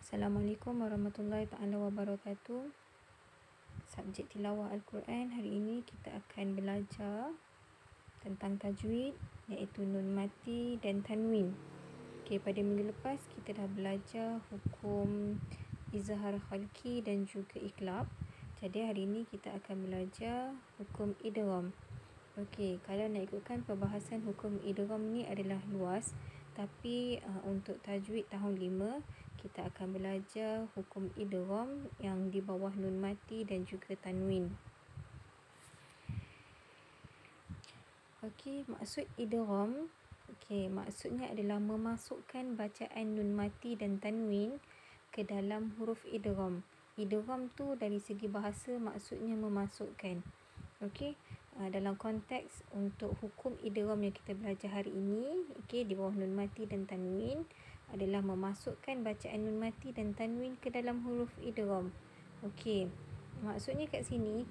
Assalamualaikum warahmatullahi taala wabarakatuh. Subjek tilawah Al-Quran hari ini kita akan belajar tentang tajwid, iaitu nun mati dan tanwin. Okey, pada minggu lepas kita dah belajar hukum izhar khalqi dan juga iqlab. Jadi hari ini kita akan belajar hukum idgham. Okey, kalau nak ikutkan perbahasan hukum idgham ni adalah luas, tapi untuk tajwid tahun 5 kita akan belajar hukum idgham yang di bawah nun mati dan juga tanwin. Okey, maksud idgham, maksudnya adalah memasukkan bacaan nun mati dan tanwin ke dalam huruf idgham. Idgham tu dari segi bahasa maksudnya memasukkan. Okey, dalam konteks untuk hukum idgham yang kita belajar hari ini, di bawah nun mati dan tanwin adalah memasukkan bacaan nun mati dan tanwin ke dalam huruf idgham. Okey, maksudnya kat sini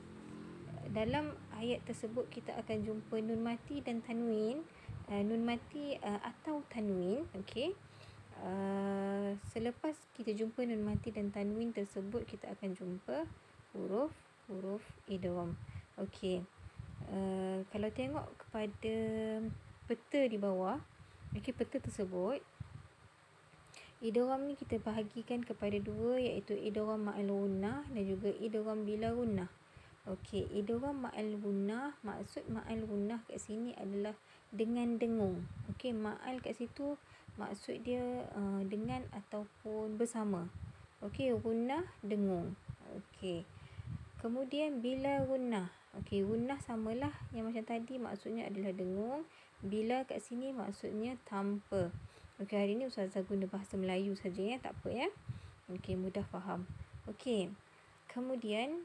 dalam ayat tersebut kita akan jumpa nun mati dan tanwin, nun mati atau tanwin. Selepas kita jumpa nun mati dan tanwin tersebut, kita akan jumpa huruf idgham. Okey, kalau tengok kepada peta di bawah, peta tersebut, idgham ni kita bahagikan kepada dua, iaitu idgham ma'al gunnah dan juga idgham bila gunnah. Okey, idgham ma'al gunnah, maksud ma'al gunnah kat sini adalah dengan dengung. Okey, ma'al kat situ maksud dia dengan ataupun bersama. Okey, gunnah dengung. Okey, kemudian bila gunnah. Okey, gunnah samalah yang macam tadi, maksudnya adalah dengung. Bila kat sini maksudnya tanpa. Okey, hari ni Ustazah guna bahasa Melayu saja ya, tak apa ya. Okey, mudah faham. Okey, kemudian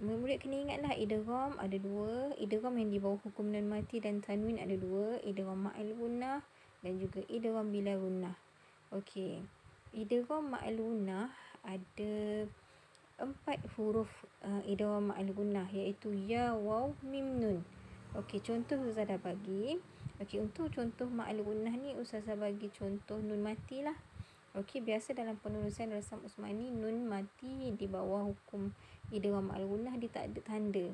murid kena ingatlah idgham ada dua. Idgham yang di bawah hukum nun mati dan tanwin ada dua, idgham ma'al gunnah dan juga idgham bila gunnah. Okey, idgham ma'al gunnah ada 4 huruf idgham ma'al gunnah, iaitu ya, waw, mim, nun. Okey, contoh Ustazah dah bagi. Okey, untuk contoh ma'al gunnah ni Ustazah bagi contoh nun mati lah. Okey, biasa dalam penulisan Rasam Usmani nun mati di bawah hukum idgham ma'al gunnah dia tak ada tanda.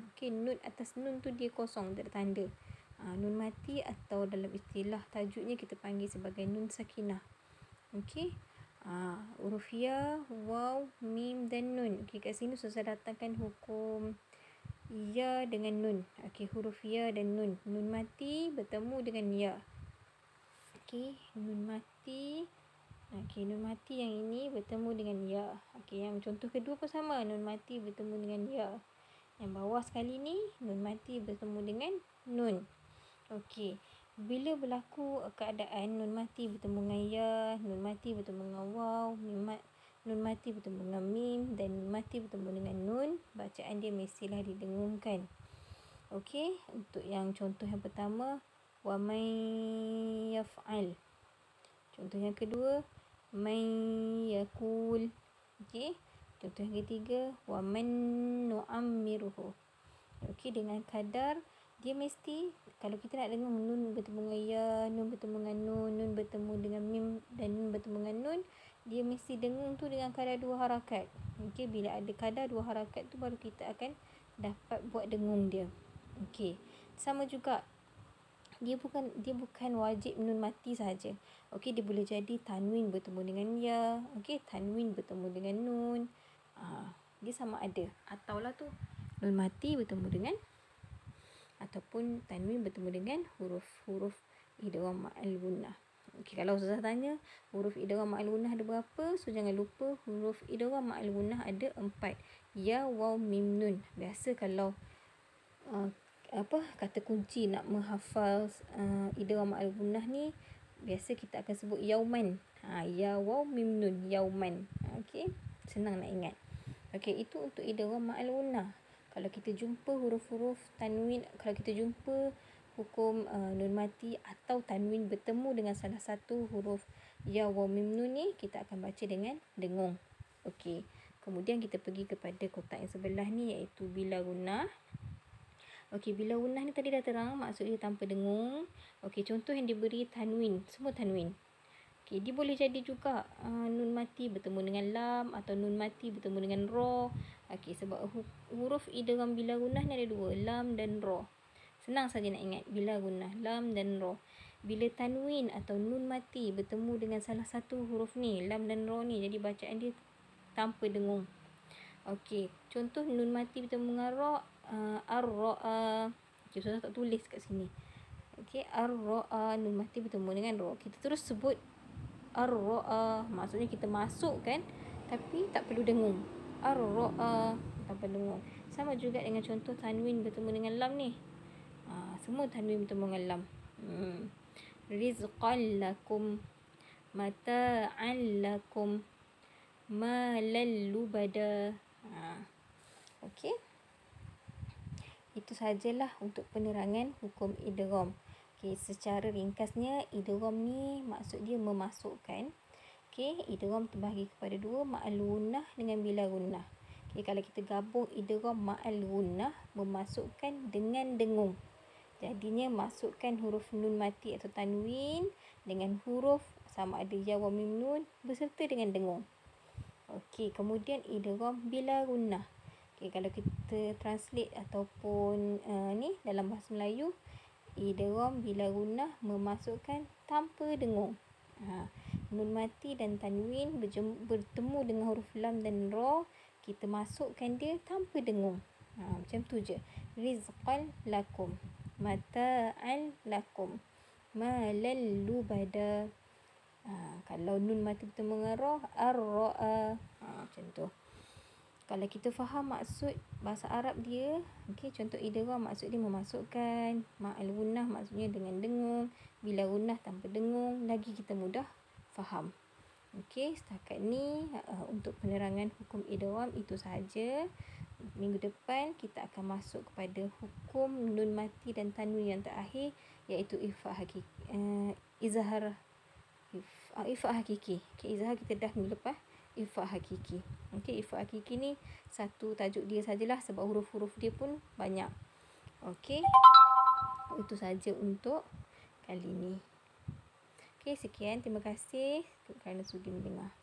Okey, nun atas nun tu dia kosong, tak ada tanda. Nun mati atau dalam istilah tajwidnya kita panggil sebagai nun sakinah. Okey, huruf ya, waw, mim dan nun. Okey, kat sini Ustazah datangkan hukum ya dengan nun. Okey, huruf ya dan nun. Nun mati bertemu dengan ya. Okey, nun mati. Okey, nun mati yang ini bertemu dengan ya. Okey, yang contoh kedua pun sama, nun mati bertemu dengan ya. Yang bawah sekali ni nun mati bertemu dengan nun. Okey, bila berlaku keadaan nun mati bertemu dengan ya, nun mati bertemu dengan waw, nun mati bertemu dengan mim dan nun mati bertemu dengan nun, bacaan dia mestilah didengungkan. Okey, untuk yang contoh yang pertama, wa may yaf'al. Contoh yang kedua, may yakul. Okey, contoh yang ketiga, wa man nu'ammiruhu. Okey, dengan kadar dia mesti, kalau kita nak dengar nun bertemu dengan ya, nun bertemu dengan nun, nun bertemu dengan mim dan nun bertemu dengan nun, dia mesti dengung tu dengan kadar 2 harakat. Okey, bila ada kadar 2 harakat tu baru kita akan dapat buat dengung dia. Okey, sama juga, dia bukan wajib nun mati saja. Okey, dia boleh jadi tanwin bertemu dengan ya. Okey, tanwin bertemu dengan nun. Dia sama ada, ataulah tu nun mati bertemu dengan, ataupun tanwin bertemu dengan huruf idgham ma'al gunnah. Okey, kalau Ustazah tanya huruf idgham ma'al gunnah ada berapa, so jangan lupa huruf idgham ma'al gunnah ada 4. Ya, waw, mim, nun. Biasa kalau kata kunci nak menghafal idgham ma'al gunnah ni, biasa kita akan sebut yauman. Ya, waw, mim, nun, yauman. Okey, senang nak ingat. Okey, itu untuk idgham ma'al gunnah. Kalau kita jumpa huruf-huruf tanwin, kalau kita jumpa hukum nun mati atau tanwin bertemu dengan salah satu huruf ya, waw, mim, nun ni, kita akan baca dengan dengung. Okey, kemudian kita pergi kepada kotak yang sebelah ni, iaitu bila gunnah. Okey, bila gunnah ni tadi dah terang, maksud dia tanpa dengung. Okey, contoh yang diberi tanwin, semua tanwin. Okey, Okey, dia boleh jadi juga nun mati bertemu dengan lam atau nun mati bertemu dengan ra. Okey, sebab huruf idgham bila gunnah ni ada dua, lam dan ra. Senang saja nak ingat bila gunnah, lam dan ra. Bila tanwin atau nun mati bertemu dengan salah satu huruf ni, lam dan ra ni, jadi bacaan dia tanpa dengung. Okey, contoh nun mati bertemu dengan ra, ar-ra'a. Okey, Ustazah tak tulis kat sini. Okey, ar-ra'a, nun mati bertemu dengan ra. Kita terus sebut ar-ra'a, maksudnya kita masukkan tapi tak perlu dengung. Ar-ra'a tanpa dengung. Sama juga dengan contoh tanwin bertemu dengan lam ni. Semua tanwin bertemu dengan lam. Rizqan lakum, mata'an lakum, malal lubada. Okey. Itu sajalah untuk penerangan hukum idgham. Okey, secara ringkasnya idgham ni maksud dia memasukkan. Okey, idgham terbahagi kepada dua, ma'al gunnah dengan bila gunnah. Okey, kalau kita gabung idgham ma'al gunnah, memasukkan dengan dengung. Jadinya masukkan huruf nun mati atau tanwin dengan huruf sama ada ya wa mim nun beserta dengan dengung. Okey, kemudian idgham bila gunnah. Okey, kalau kita translate ataupun ni dalam bahasa Melayu, idgham bila gunnah memasukkan tanpa dengung. Nun mati dan tanwin bertemu dengan huruf lam dan ra, kita masukkan dia tanpa dengung. Macam tu je. Rizqan lakum, mata'an lakum, malal lubada. Kalau nun mati bertemu dengan ra, ar-ra'a. Macam tu. Kalau kita faham maksud bahasa Arab dia, okey, contoh idgham maksud dia memasukkan, ma'al gunnah maksudnya dengan dengung, bila gunnah tanpa dengung, lagi kita mudah faham. Okey, setakat ni untuk penerangan hukum idgham itu sahaja. Minggu depan kita akan masuk kepada hukum nun mati dan tanwin yang terakhir, iaitu ifa hakiki. Ifa hakiki. Okey, izhar kita dah minggu lepas. Ifa hakiki. Okey, ifa hakiki ni satu tajuk dia sajalah sebab huruf-huruf dia pun banyak. Okey. Itu saja untuk kali ni. Okey, sekian. Terima kasih kerana sudi mendengar.